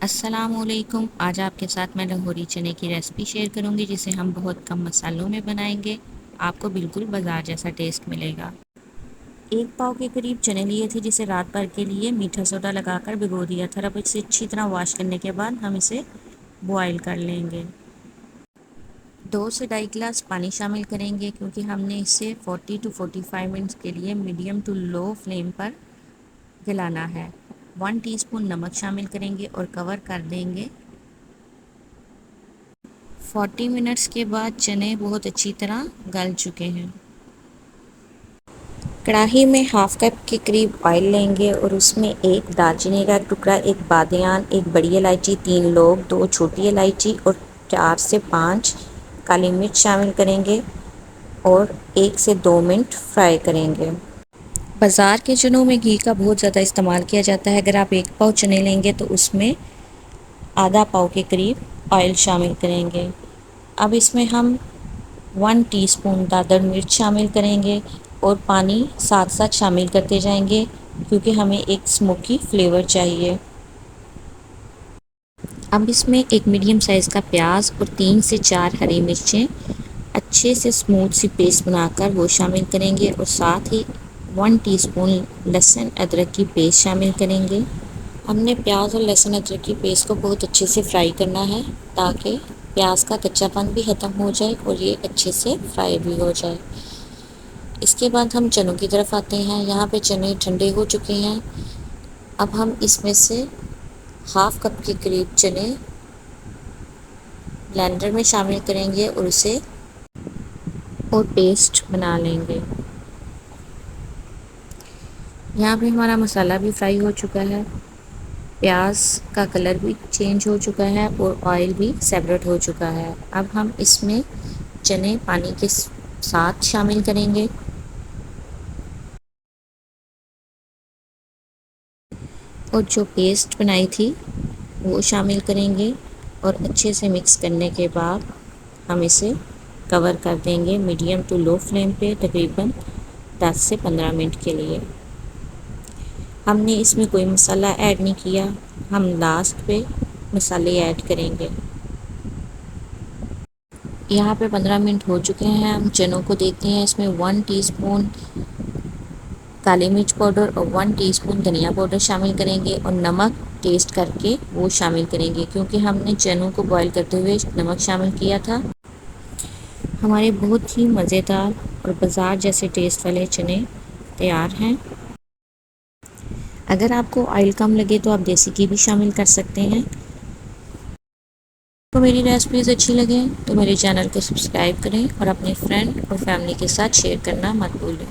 अस्सलामुअलैकुम। आज आपके साथ मैं लाहौरी चने की रेसिपी शेयर करूंगी जिसे हम बहुत कम मसालों में बनाएंगे। आपको बिल्कुल बाजार जैसा टेस्ट मिलेगा। एक पाव के करीब चने लिए थे जिसे रात भर के लिए मीठा सोडा लगाकर भिगो दिया था। अब इसे अच्छी तरह वॉश करने के बाद हम इसे बॉईल कर लेंगे। 2 से 2.5 गिलास पानी शामिल करेंगे क्योंकि हमने इसे 40 to 45 मिनट्स के लिए मीडियम टू लो फ्लेम पर गलाना है। 1 टीस्पून नमक शामिल करेंगे और कवर कर देंगे। 40 मिनट्स के बाद चने बहुत अच्छी तरह गल चुके हैं। कढ़ाई में हाफ कप के करीब ऑयल लेंगे और उसमें एक दालचीनी का टुकड़ा, एक बादियान, एक बड़ी इलायची, 3 लौंग, 2 छोटी इलायची और 4 से 5 काली मिर्च शामिल करेंगे और 1 से 2 मिनट फ्राई करेंगे। बाज़ार के चनों में घी का बहुत ज़्यादा इस्तेमाल किया जाता है। अगर आप 1 पाव चने लेंगे तो उसमें आधा पाव के करीब ऑयल शामिल करेंगे। अब इसमें हम 1 टीस्पून दादर मिर्च शामिल करेंगे और पानी साथ साथ शामिल करते जाएंगे क्योंकि हमें एक स्मोकी फ्लेवर चाहिए। अब इसमें एक मीडियम साइज़ का प्याज और 3 से 4 हरी मिर्चें अच्छे से स्मूथ सी पेस्ट बनाकर वो शामिल करेंगे और साथ ही 1 टीस्पून लहसुन अदरक की पेस्ट शामिल करेंगे। हमने प्याज और लहसुन अदरक की पेस्ट को बहुत अच्छे से फ्राई करना है ताकि प्याज का कच्चापन भी ख़त्म हो जाए और ये अच्छे से फ्राई भी हो जाए। इसके बाद हम चनों की तरफ आते हैं। यहाँ पे चने ठंडे हो चुके हैं। अब हम इसमें से हाफ कप के करीब चने ब्लेंडर में शामिल करेंगे और उसे पेस्ट बना लेंगे। यहाँ पे हमारा मसाला भी फ्राई हो चुका है, प्याज का कलर भी चेंज हो चुका है और ऑयल भी सेपरेट हो चुका है। अब हम इसमें चने पानी के साथ शामिल करेंगे और जो पेस्ट बनाई थी वो शामिल करेंगे और अच्छे से मिक्स करने के बाद हम इसे कवर कर देंगे मीडियम टू लो फ्लेम पे तकरीबन 10 से 15 मिनट के लिए। हमने इसमें कोई मसाला ऐड नहीं किया, हम लास्ट पे मसाले ऐड करेंगे। यहाँ पे 15 मिनट हो चुके हैं। हम चनों को देखते हैं। इसमें 1 टीस्पून काली मिर्च पाउडर और 1 टीस्पून धनिया पाउडर शामिल करेंगे और नमक टेस्ट करके वो शामिल करेंगे क्योंकि हमने चनों को बॉईल करते हुए नमक शामिल किया था। हमारे बहुत ही मज़ेदार और बाज़ार जैसे टेस्ट वाले चने तैयार हैं। अगर आपको ऑयल कम लगे तो आप देसी घी भी शामिल कर सकते हैं। तो मेरी रेसिपीज़ अच्छी लगे तो मेरे चैनल को सब्सक्राइब करें और अपने फ्रेंड और फैमिली के साथ शेयर करना मत भूलें।